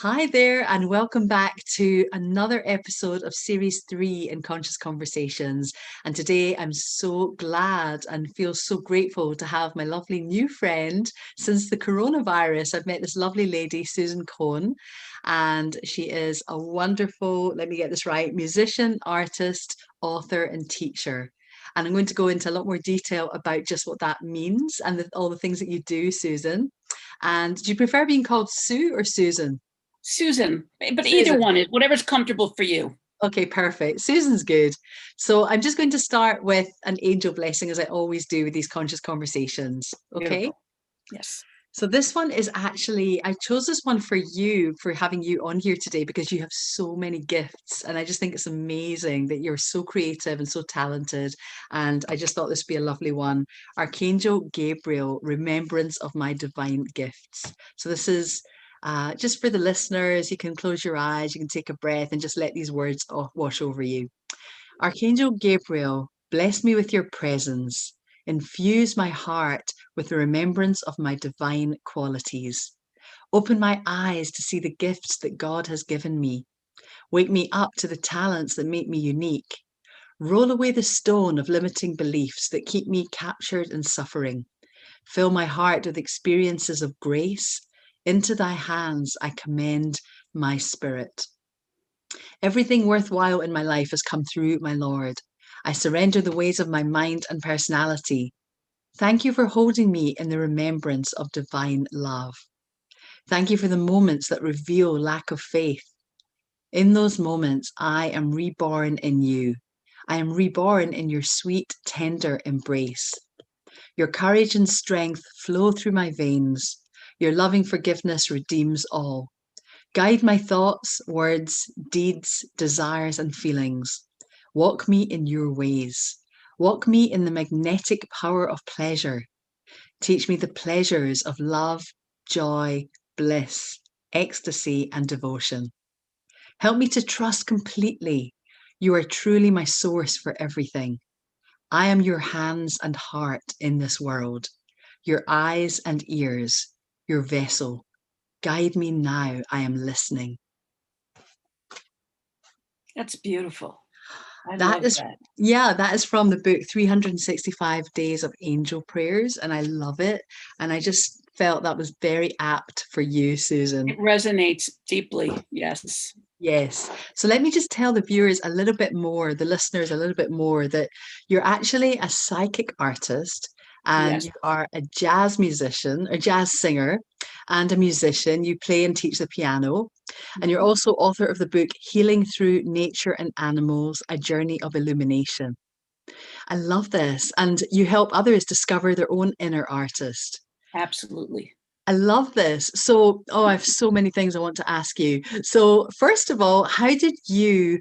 Hi there, and welcome back to another episode of Series 3 in Conscious Conversations. And today I'm so glad and feel so grateful to have my lovely new friend. Since the coronavirus, I've met this lovely lady, Susan Cohen, and she is a wonderful, let me get this right, musician, artist, author, and teacher. And I'm going to go into a lot more detail about just what that means and all the things that you do, Susan. And do you prefer being called Sue or Susan? Susan, but either Susan. one is whatever's comfortable for you. Okay, perfect. Susan's good. So I'm just going to start with an angel blessing, as I always do with these conscious conversations. Okay. Beautiful. Yes. So this one is actually, I chose this one for you, for having you on here today, because you have so many gifts. And I just think it's amazing that you're so creative and so talented. And I just thought this would be a lovely one. Archangel Gabriel, Remembrance of My Divine Gifts. So this is just for the listeners. You can close your eyes, you can take a breath and just let these words wash over you. Archangel Gabriel, bless me with your presence. Infuse my heart with the remembrance of my divine qualities. Open my eyes to see the gifts that God has given me. Wake me up to the talents that make me unique. Roll away the stone of limiting beliefs that keep me captured in suffering. Fill my heart with experiences of grace. Into thy hands I commend my spirit. Everything worthwhile in my life has come through my Lord. I surrender the ways of my mind and personality. Thank you for holding me in the remembrance of divine love. Thank you for the moments that reveal lack of faith. In those moments, I am reborn in you. I am reborn in your sweet, tender embrace. Your courage and strength flow through my veins. Your loving forgiveness redeems all. Guide my thoughts, words, deeds, desires, and feelings. Walk me in your ways. Walk me in the magnetic power of pleasure. Teach me the pleasures of love, joy, bliss, ecstasy, and devotion. Help me to trust completely. You are truly my source for everything. I am your hands and heart in this world, your eyes and ears, your vessel. Guide me now. I am listening. That's beautiful. I That love is, that. yeah, that is from the book 365 Days of Angel Prayers, and I love it. And I just felt that was very apt for you, Susan. It resonates deeply. Yes. Yes. So let me just tell the viewers a little bit more, the listeners a little bit more, that you're actually a psychic artist and Yes. you are a jazz musician, a jazz singer, and a musician. You play and teach the piano. And you're Mhm. also author of the book Healing Through Nature and Animals, A Journey of Illumination. I love this. And you help others discover their own inner artist. Absolutely. I love this. So, oh, I have so many things I want to ask you. So, first of all, how did you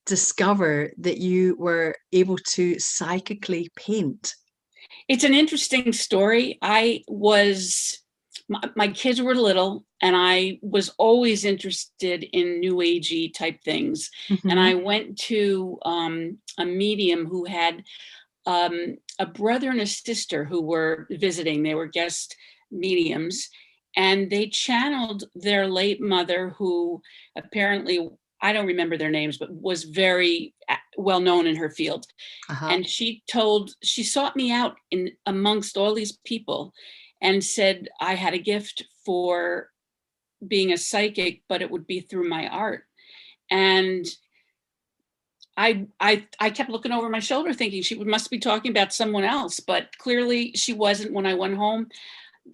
discover that you were able to psychically paint? It's an interesting story. My kids were little, and I was always interested in new agey type things. And Hmm. I went to a medium who had a brother and a sister who were visiting. They were guest mediums, and they channeled their late mother, who apparently, I don't remember their names, but was very well known in her field. Uh-huh. And she sought me out in amongst all these people and said I had a gift for being a psychic, but it would be through my art. And I kept looking over my shoulder thinking she must be talking about someone else, but clearly she wasn't. When I went home,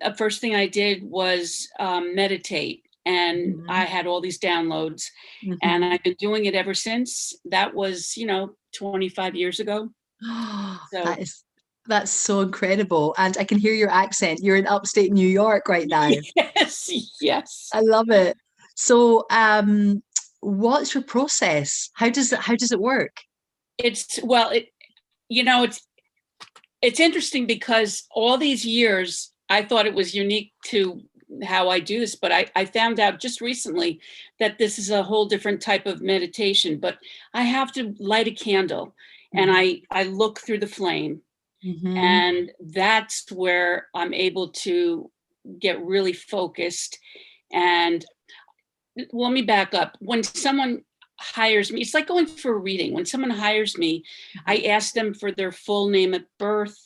the first thing I did was meditate, and I Hmm. had all these downloads, and Hmm. I've been doing it ever since. That was, 25 years ago. Oh, So that's so incredible. And I can hear your accent. You're in upstate New York right now. yes, yes. I love it. So, what's your process? How does it work? It's well, it you know, it's interesting because all these years I thought it was unique to how I do this, but I found out just recently that this is a whole different type of meditation. But I have to light a candle, and Hmm. I look through the flame, Hmm. and that's where I'm able to get really focused. And Well, let me back up. When someone hires me, it's like going for a reading. When someone hires me, I ask them for their full name at birth,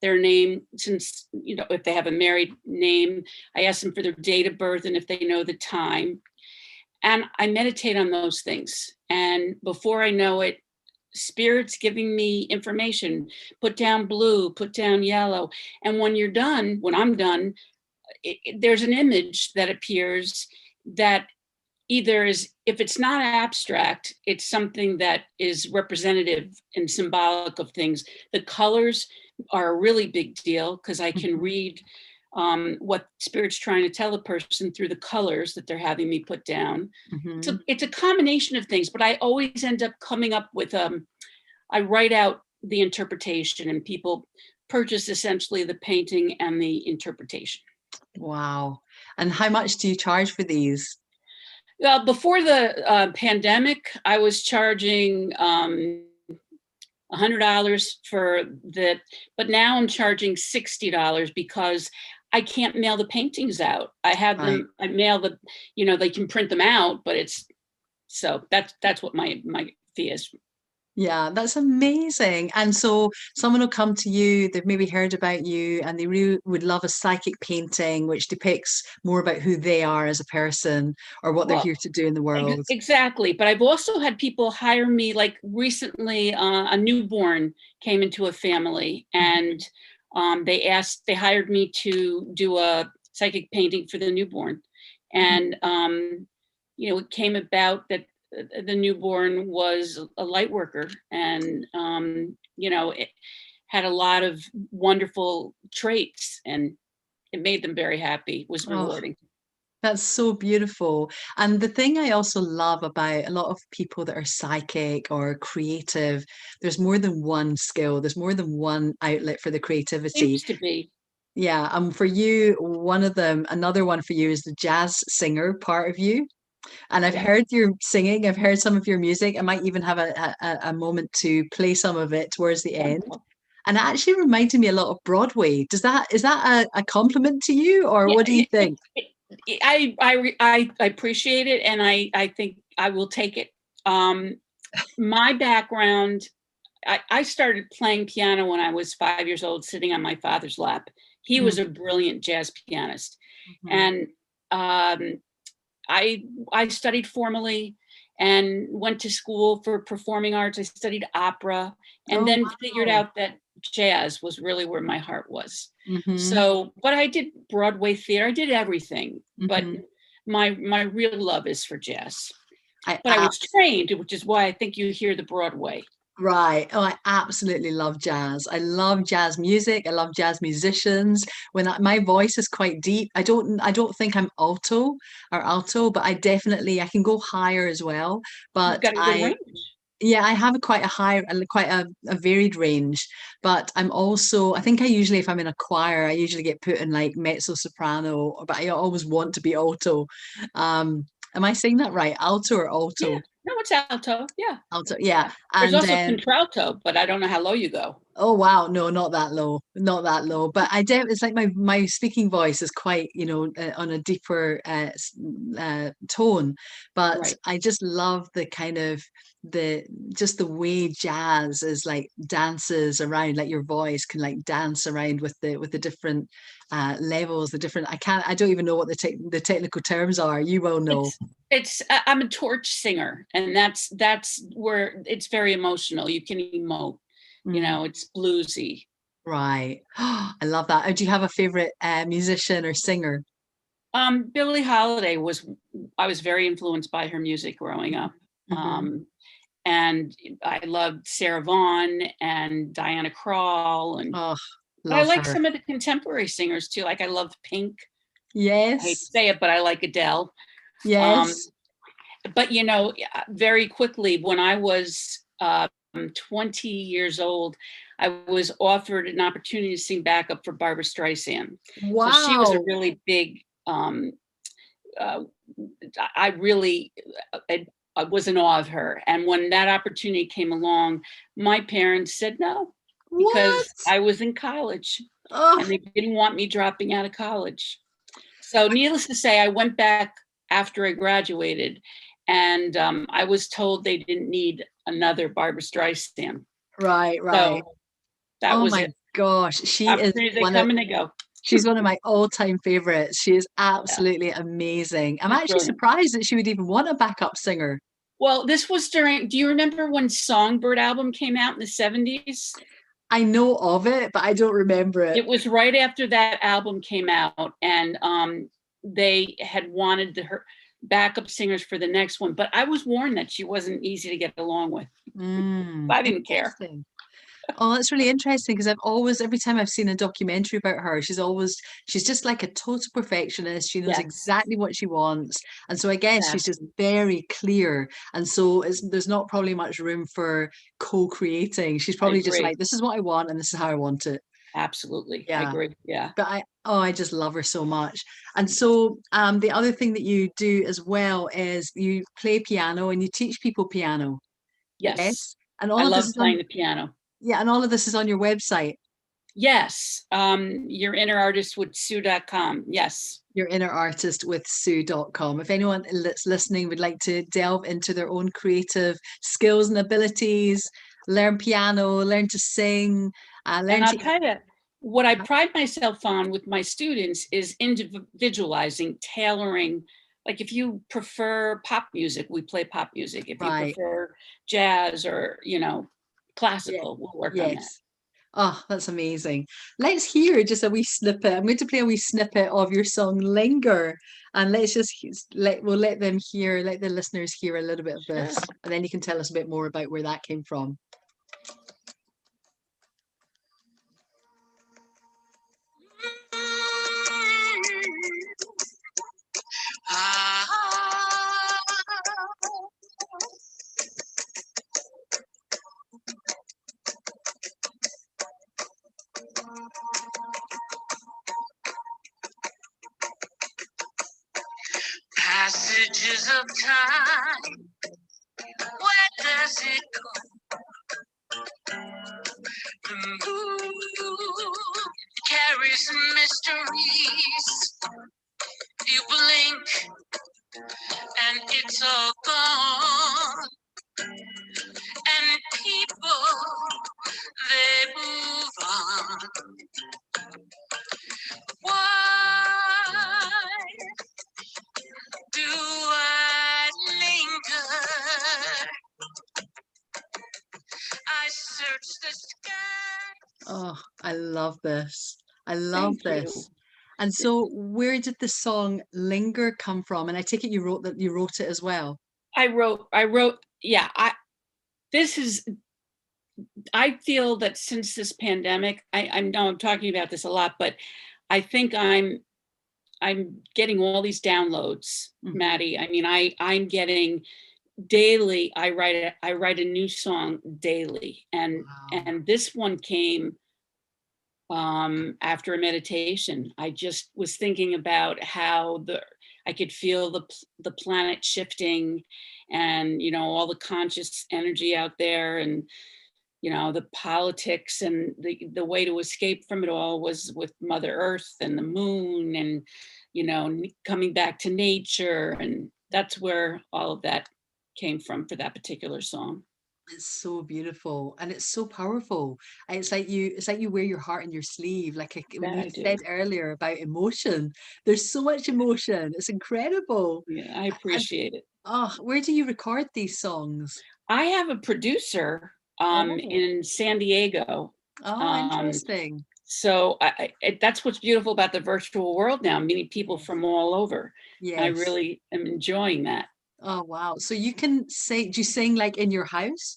their name, since, you know, if they have a married name, I ask them for their date of birth and if they know the time. And I meditate on those things. And before I know it, Spirit's giving me information. Put down blue, put down yellow. And when you're done, when I'm done, there's an image that appears that either is, if it's not abstract, it's something that is representative and symbolic of things. The colors are a really big deal because I can read what Spirit's trying to tell a person through the colors that they're having me put down. Mm-hmm. It's a combination of things, but I always end up coming up with, I write out the interpretation and people purchase essentially the painting and the interpretation. Wow. And how much do you charge for these? Well, before the pandemic, I was charging $100 for that, but now I'm charging $60 because I can't mail the paintings out. I have Right. them, I mail the, you know, they can print them out, but it's, so that's what my fee is. Yeah, that's amazing. And so someone will come to you, they've maybe heard about you, and they really would love a psychic painting which depicts more about who they are as a person or what they're Well, here to do in the world. exactly. But I've also had people hire me, like recently, a newborn came into a family and they hired me to do a psychic painting for the newborn. And, you know, it came about that the newborn was a light worker and, you know, it had a lot of wonderful traits and it made them very happy. It was Oh, rewarding. that's so beautiful. And the thing I also love about a lot of people that are psychic or creative, there's more than one skill, there's more than one outlet for the creativity. Seems to be. Yeah, for you, one of them, another one for you is the jazz singer part of you. And I've Yeah. heard your singing, I've heard some of your music. I might even have a moment to play some of it towards the end. Wonderful. And it actually reminded me a lot of Broadway. Is that a compliment to you, or Yeah, what do you think? I appreciate it, and I think I will take it. My background, I started playing piano when I was 5 years old, sitting on my father's lap. He was a brilliant jazz pianist, Mhm. and I studied formally and went to school for performing arts. I studied opera, and Oh, then figured wow. out that jazz was really where my heart was. Hmm. So, but I did Broadway theater. I did everything, but Hmm. my real love is for jazz. I But I was trained, which is why I think you hear the Broadway. Right. Oh, I absolutely love jazz. I love jazz music. I love jazz musicians. My voice is quite deep. I don't think I'm alto, but I can go higher as well. You've But got a good range. yeah, I have quite a varied range. But I think I usually, if I'm in a choir, I usually get put in like mezzo soprano, but I always want to be alto. Am I saying that right? Alto or Yeah. alto? No, it's alto. Yeah. Alto, yeah. There's And also contralto, but I don't know how low you go. oh wow, no, not that low, not that low. But it's like my speaking voice is quite, on a deeper tone. But Right. I just love the kind of the just the way jazz is like dances around, like your voice can like dance around with the different levels, the different. I don't even know what the technical terms are. You will know. I'm a torch singer, and that's where it's very emotional. You can emote, you Mm, know, it's bluesy. right. I love that. Do you have a favorite musician or singer? Billie Holiday I was very influenced by her music growing up. Mm-hmm. And I loved Sarah Vaughan and Diana Krall, Oh, but I love like her. some of the contemporary singers too. Like I love Pink. I hate to Yes, say it, but I like Adele. Um, yes. but you know, very quickly when I was 20 years old, I was offered an opportunity to sing backup for Barbara Streisand. So she was a Wow. really big. Uh, I really I was in awe of her, and when that opportunity came along, my parents said no because What? I was in college, and Oh, they didn't want me dropping out of college. So, needless to say, I went back after I graduated, and I was told they didn't need another Barbara Streisand. Right, right. So that Oh was my it. gosh, she is Opportunities, they one of come and they go. she's one of my all-time favorites. She is Yeah, absolutely amazing. I'm she's actually brilliant. surprised that she would even want a backup singer. Well, this was during, do you remember when Songbird album came out in the 70s? I know of it, but I don't remember it. It was right after that album came out, and they had wanted her backup singers for the next one, but I was warned that she wasn't easy to get along with. I didn't care. Interesting. Oh, that's really interesting because I've always, every time I've seen a documentary about her, she's just like a total perfectionist. She knows Yes, exactly what she wants. And so I guess she's just exactly. very clear. And so there's not probably much room for co-creating. She's I probably just agree. like, this is what I want and this is how I want it. Absolutely. I Yeah. agree. Yeah. But I just love her so much. And so the other thing that you do as well is you play piano and you teach people piano. Yes. Yes. And I all of this love is on, playing the piano. yeah, and all of this is on your website. Yes. Your inner artist with Sue.com. Yes. Your inner artist with Sue.com. If anyone that's listening would like to delve into their own creative skills and abilities, learn piano, learn to sing, And learn I'll to tell you, what I pride myself on with my students is individualizing, tailoring. Like if you prefer pop music, we play pop music. If you right. prefer jazz or, Yeah. classical, we'll work on that. Yes. Oh, that's amazing. Let's hear just a wee snippet. I'm going to play a wee snippet of your song Linger. And let's just let them hear, let the listeners hear a little bit of Sure. this. And then you can tell us a bit more about where that came from. Passages of time, where does it go? The moon carries mysteries. You blink and it's all gone. And people, they move on. Why do I linger? I search the sky. Oh, I love this. I love Thank you. this. And so where did the song Linger come from? And I take it you wrote it as well. I wrote, yeah, I feel that since this pandemic, I know I'm talking about this a lot, but I think I'm getting all these downloads, Mhm. Maddie. I mean, I'm getting daily, I write a new song daily. And Wow. this one came after a meditation. I just was thinking about how I could feel the planet shifting, and all the conscious energy out there, and the politics, and the way to escape from it all was with Mother Earth and the moon, and coming back to nature. And that's where all of that came from for that particular song. It's so beautiful and it's so powerful. And it's like you wear your heart in your sleeve. When That you I do. said earlier about emotion, there's so much emotion. It's incredible. Yeah, I And appreciate it. oh, where do you record these songs? I have a producer Oh, in San Diego. oh, Um, interesting. so that's what's beautiful about the virtual world now, meeting people Yes. from all over. And I Yes. really am enjoying that. Oh, wow. So you can sing, do you sing like in your house?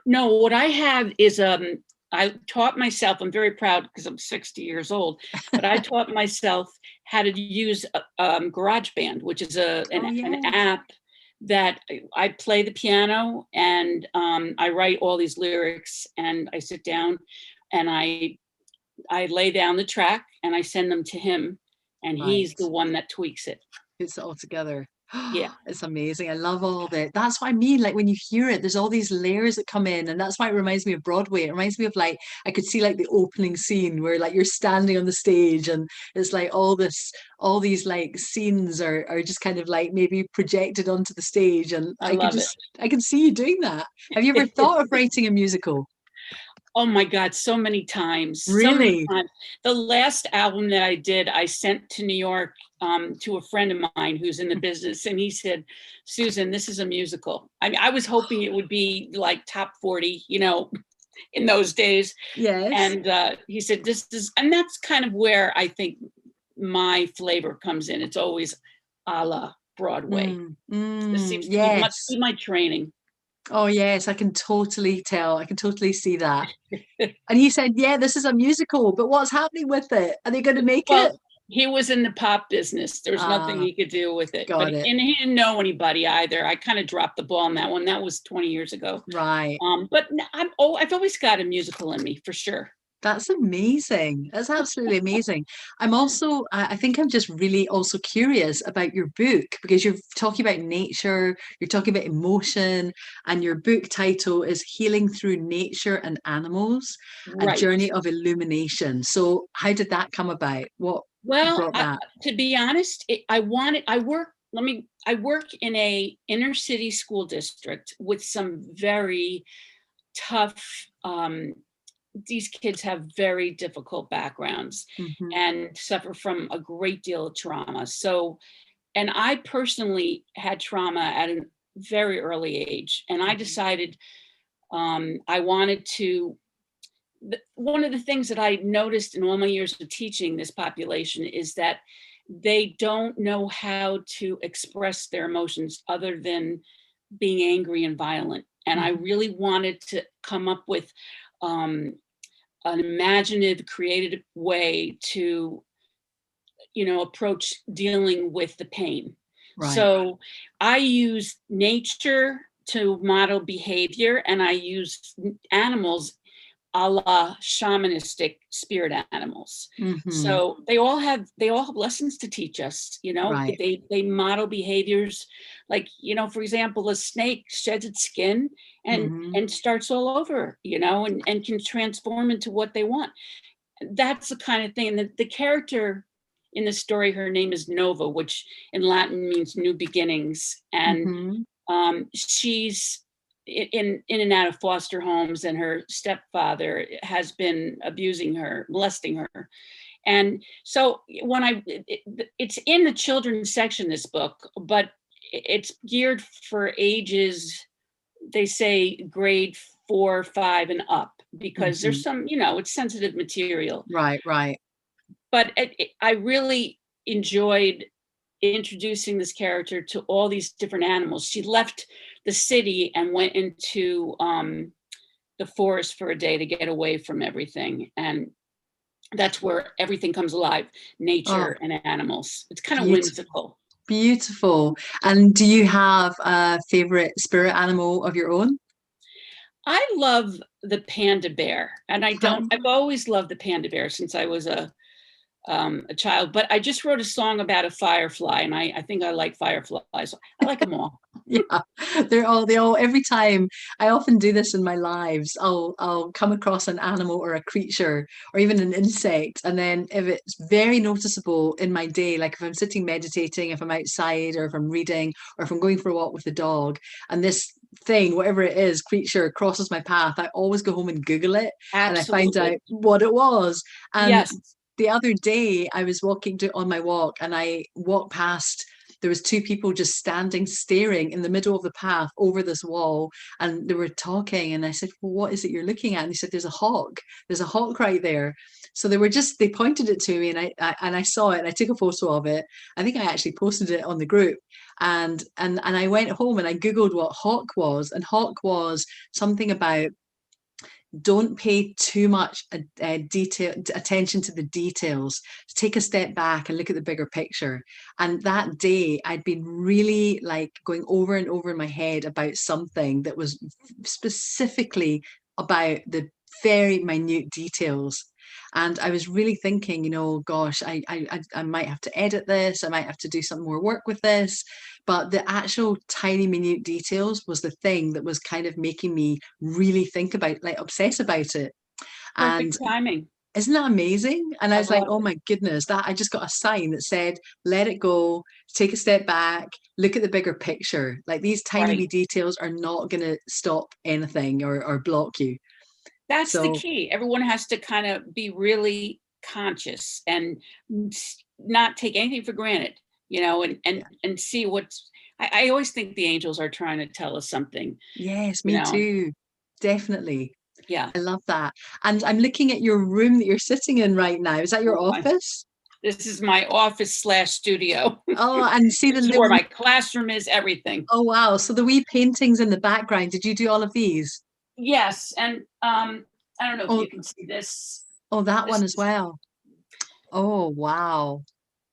No, what I have is I taught myself, I'm very proud because I'm 60 years old, but I taught myself how to use GarageBand, which is Oh, an yes. app that I play the piano, and I write all these lyrics, and I sit down and I lay down the track and I send them to him, and he's Right. the one that tweaks it. Puts it all together. Yeah, It's amazing. I love all of it. That's what I mean. Like when you hear it, there's all these layers that come in, and that's why it reminds me of Broadway. It reminds me of like I could see like the opening scene where like you're standing on the stage, and it's like all these like scenes are just kind of like maybe projected onto the stage, and I love it. I can see you doing that. Have you ever thought of writing a musical? Oh my God, so many times, so many Really? times. The last album that I did, I sent to New York to a friend of mine who's in the business, and he said, "Susan, this is a musical." I mean, I was hoping it would be like top 40, in those days. Yes. And he said, "This is," and that's kind of where I think my flavor comes in. It's always a la Broadway. This seems to be must Yes. be my training. Oh, yes, I can totally tell. I can totally see that. And he said, yeah, this is a musical, but what's happening with it? Are they going to make it? Well, he was in the pop business. There's nothing Ah, he could do with it. got it. And he didn't know anybody either. I kind of dropped the ball on that one. That was 20 years ago. Right. But I've always got a musical in me for sure. That's amazing. That's absolutely amazing. I'm also, I think I'm just really also curious about your book because you're talking about nature, you're talking about emotion, and your book title is Healing Through Nature and Animals, A Right. Journey of Illumination. So how did that come about? What Well, brought that? to be honest, I work in a inner city school district with some very tough, these kids have very difficult backgrounds Hmm. and suffer from a great deal of trauma. So, and I personally had trauma at a very early age, and I decided I wanted to. One of the things that I noticed in all my years of teaching this population is that they don't know how to express their emotions other than being angry and violent. And I Hmm. really wanted to come up with um, an imaginative, creative way to, approach dealing with the pain. Right. So I use nature to model behavior, and I use animals a la shamanistic spirit animals. Hmm. So they all have lessons to teach us. Right. They model behaviors, like, for example, a snake sheds its skin and Hmm. and starts all over, and can transform into what they want. That's the kind of thing. And the character in the story, her name is Nova, which in Latin means new beginnings. And Hmm. she's in and out of foster homes, and her stepfather has been abusing her, molesting her. And so it's in the children's section, this book, but it's geared for ages, they say grade 4, 5 and up, because Hmm. there's some, it's sensitive material. Right. Right. But I really enjoyed introducing this character to all these different animals. She left the city and went into the forest for a day to get away from everything. And that's where everything comes alive, Oh, nature and animals. It's kind of beautiful. whimsical. Beautiful. And do you have a favorite spirit animal of your own? I love the panda bear, and I've Um, always loved the panda bear since I was a child, but I just wrote a song about a firefly, and I think I like fireflies. I like them all. yeah, they all, every time I often do this in my lives, I'll come across an animal or a creature or even an insect. And then if it's very noticeable in my day, like if I'm sitting meditating, if I'm outside or if I'm reading or if I'm going for a walk with the dog, and this thing, whatever it is, creature crosses my path, I always go home and Google it and I find out Absolutely. what it was. And Yes. the other day I was on my walk and I walked past, there was two people just standing staring in the middle of the path over this wall, and they were talking, and I said, well, what is it you're looking at? And they said, there's a hawk right there. So they pointed it to me, and I saw it and I took a photo of it. I think I actually posted it on the group, and I went home and I googled what hawk was, and hawk was something about don't pay too much attention to the details. Take a step back and look at the bigger picture. And that day I'd been really like going over and over in my head about something that was specifically about the very minute details. And I was really thinking, gosh, I might have to edit this. I might have to do some more work with this. But the actual tiny minute details was the thing that was kind of making me really think about, like, obsess about it. And Perfect timing. isn't that amazing? And I I was like, love oh it. my goodness, that I just got a sign that said, let it go, take a step back, look at the bigger picture. Like, these tiny wee Right. details are not going to stop anything or block you. That's the So, key. Everyone has to kind of be really conscious and not take anything for granted, yeah. and see what's. I always think the angels are trying to tell us something, Yes, you me know. too. Definitely. Yeah. I love that. And I'm looking at your room that you're sitting in right now. Is that your office? This is my office/studio. Oh, and see This is where my classroom is, everything. oh wow. So the wee paintings in the background, did you do all of these? Yes, and I don't know if Oh, you can see this. oh, that This one as is, well. Oh, wow.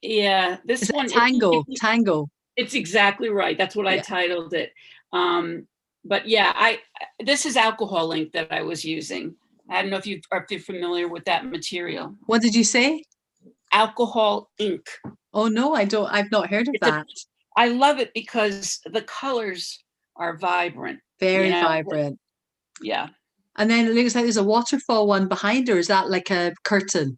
yeah, Is this it one, Tango? Tango. it's exactly right. That's what I Yeah. titled it. But yeah, this is alcohol ink that I was using. I don't know if you're familiar with that material. What did you say? Alcohol ink. Oh no, I don't. I've not heard of It's a that. I love it because the colors are vibrant, you Very know. vibrant. Yeah. And then it looks like there's a waterfall one behind her. Is that like a curtain?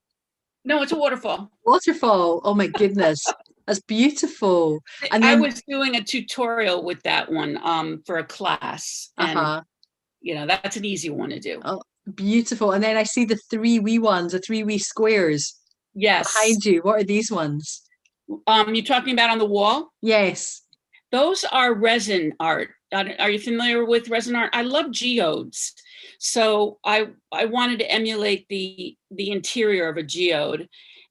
No, it's a waterfall. Waterfall. Oh my goodness. That's beautiful. And I then, was doing a tutorial with that one for a class, and uh-huh. that's an easy one to do. Oh, beautiful. And then I see the three wee ones, the three wee squares Yes. behind you. What are these ones? You're talking about on the wall? Yes. Those are resin art. Are you familiar with resin art? I love geodes. So I wanted to emulate the interior of a geode.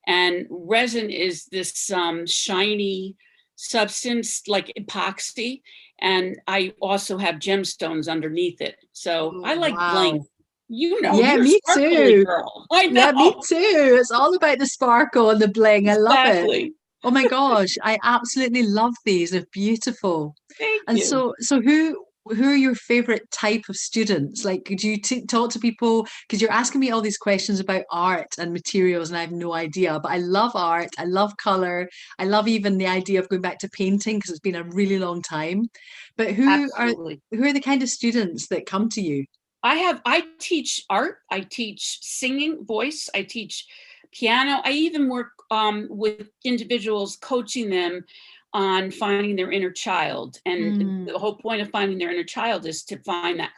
And resin is this shiny substance like epoxy. And I also have gemstones underneath it. So Oh, I like bling. wow. Yeah, You're a me sparkly too. girl. I Yeah, me know. too. It's all about the sparkle and the bling. I love it. Exactly. Oh my gosh, I absolutely love these. They're beautiful. Thank And you. so who are your favorite type of students? Like, could you talk to people? Because you're asking me all these questions about art and materials, and I have no idea. But I love art. I love color. I love even the idea of going back to painting because it's been a really long time. But Absolutely. who are the kind of students that come to you? I teach art, I teach singing, voice, I teach piano. I even work with individuals, coaching them on finding their inner child. And Mm, the whole point of finding their inner child is to find that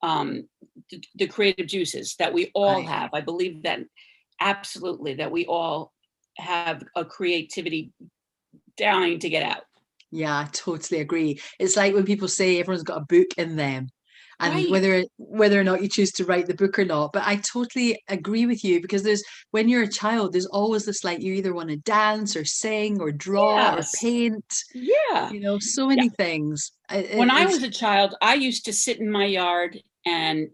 um, the creative juices that we all right. have. I believe that absolutely, that we all have a creativity dying to get out. Yeah, I totally agree. It's like when people say everyone's got a book in them, and Right. whether or not you choose to write the book or not. But I totally agree with you because there's when you're a child, there's always this like you either want to dance or sing or draw or Yes. paint, Yeah. so Yeah. many things. When I It's was a child, I used to sit in my yard and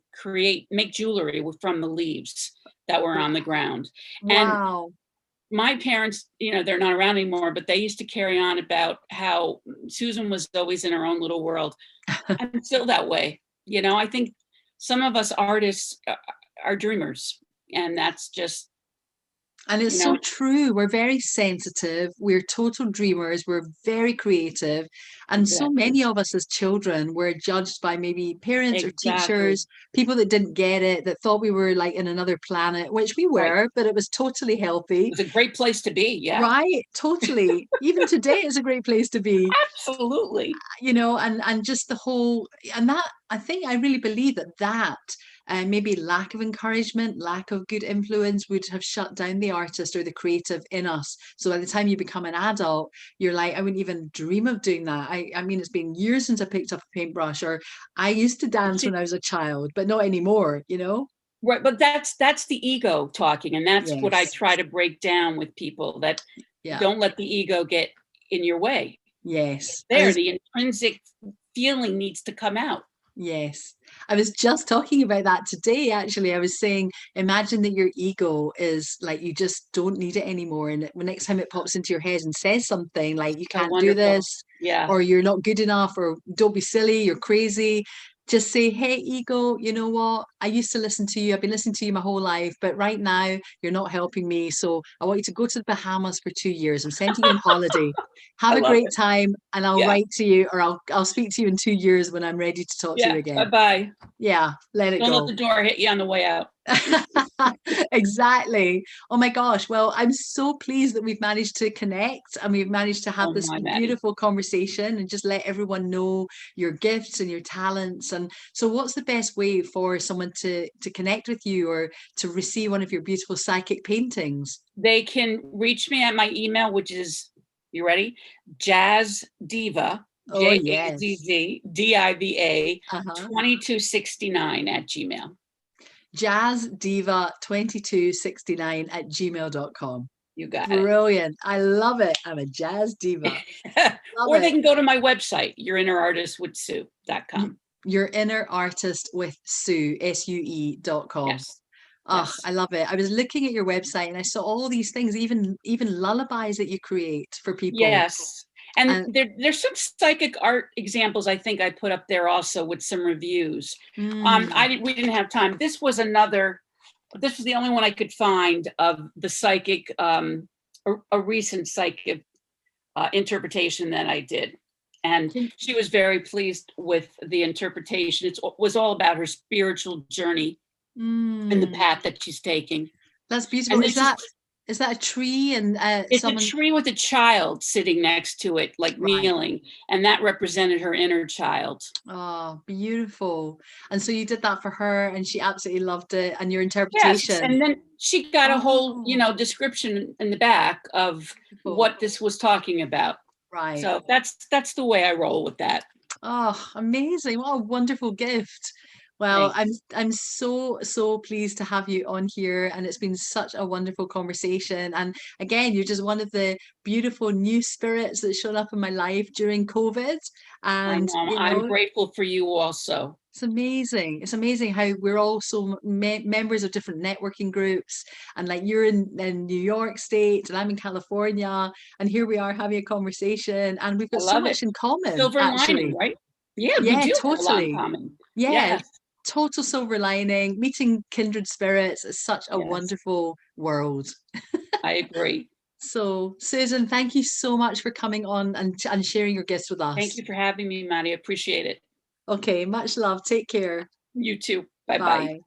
make jewelry from the leaves that were on the ground. And wow. my parents, they're not around anymore, but they used to carry on about how Susan was always in her own little world. I'm still that way. I think some of us artists are dreamers, and that's just, And you it's so know, true. We're very sensitive. We're total dreamers. We're very creative. And so exactly, many of us as children were judged by maybe parents or exactly. teachers, people that didn't get it, that thought we were like in another planet, which we Right. were, but it was totally It healthy. was a great place to be. Yeah, Right? Totally. Even today, it's a great place to be, absolutely. and just the whole, and that, I think I really believe that maybe lack of encouragement, lack of good influence would have shut down the artist or the creative in us. So by the time you become an adult, you're like, I wouldn't even dream of doing that. I mean, it's been years since I picked up a paintbrush, or I used to dance when I was a child, but not anymore. Right, but that's the ego talking, and that's what I Yes. try to break down with people, that Yeah. don't let the ego get in your way. Yes. There, the intrinsic feeling needs to come out. Yes. I was just talking about that today, actually. I was saying, imagine that your ego is like you just don't need it anymore. And the next time it pops into your head and says something like, you So can't do wonderful. this, Yeah, or you're not good enough, or don't be silly, you're crazy. just say, hey, ego, you know what? I used to listen to you. I've been listening to you my whole life, but right now you're not helping me. So I want you to go to the Bahamas for 2 years. I'm sending you on holiday. I Have a love great it. time, and I'll Yeah. write to you, or I'll speak to you in 2 years when I'm ready to talk to you Yeah. again. Bye-bye. Yeah, let it Don't let go. the door hit you on the way out. Exactly. Oh my gosh. Well, I'm so pleased that we've managed to connect and we've managed to have Oh this my, Maddie. beautiful conversation and just let everyone know your gifts and your talents. And so what's the best way for someone to connect with you or to receive one of your beautiful psychic paintings? They can reach me at my email, which is, you ready? Jazz Diva, Oh, yes. JAZZDIVA, Uh-huh. 2269 at Gmail. jazzdiva2269@gmail.com. You got it. Brilliant. I love it. I'm a jazz diva. Love Or they it. can go to my website, yourinnerartistwithsue.com. Your inner artist with Sue, SUE.com. Yes. Oh, Yes. I love it. I was looking at your website and I saw all these things, even lullabies that you create for people. Yes. And And there's some psychic art examples I think I put up there also with some reviews. mm, We didn't have time. This was the only one I could find of the psychic, a recent psychic interpretation that I did. And can- she was very pleased with the interpretation. It was all about her spiritual journey and the mm, path that she's taking. that's beautiful. And this is Is that a tree and It's a someone tree with a child sitting next to it, like right? kneeling, and that represented her inner child. Oh, beautiful. And so you did that for her and she absolutely loved it. And your Yes, interpretation. and then she got a whole, Oh, description in the back of beautiful. what this was talking about. Right. So that's the way I roll with that. Oh, amazing. What a wonderful gift. Well, Thanks. I'm so pleased to have you on here and it's been such a wonderful conversation. And again, you're just one of the beautiful new spirits that showed up in my life during COVID. I And know. I'm grateful for you also. it's amazing. It's amazing how we're also members of different networking groups. And like you're in New York State and I'm in California. And here we are having a conversation and we've I got so love it. much in common, Silver lining, actually. right? Yeah, we Yeah, do have a lot in totally. common. Yeah, Yes, total silver lining, meeting kindred spirits is such a yes, wonderful world. I agree. So, Susan, thank you so much for coming on and sharing your gifts with Thank us. you for having me, Maddie. I appreciate it. Okay, much love. Take care. You too. Bye-bye. Bye.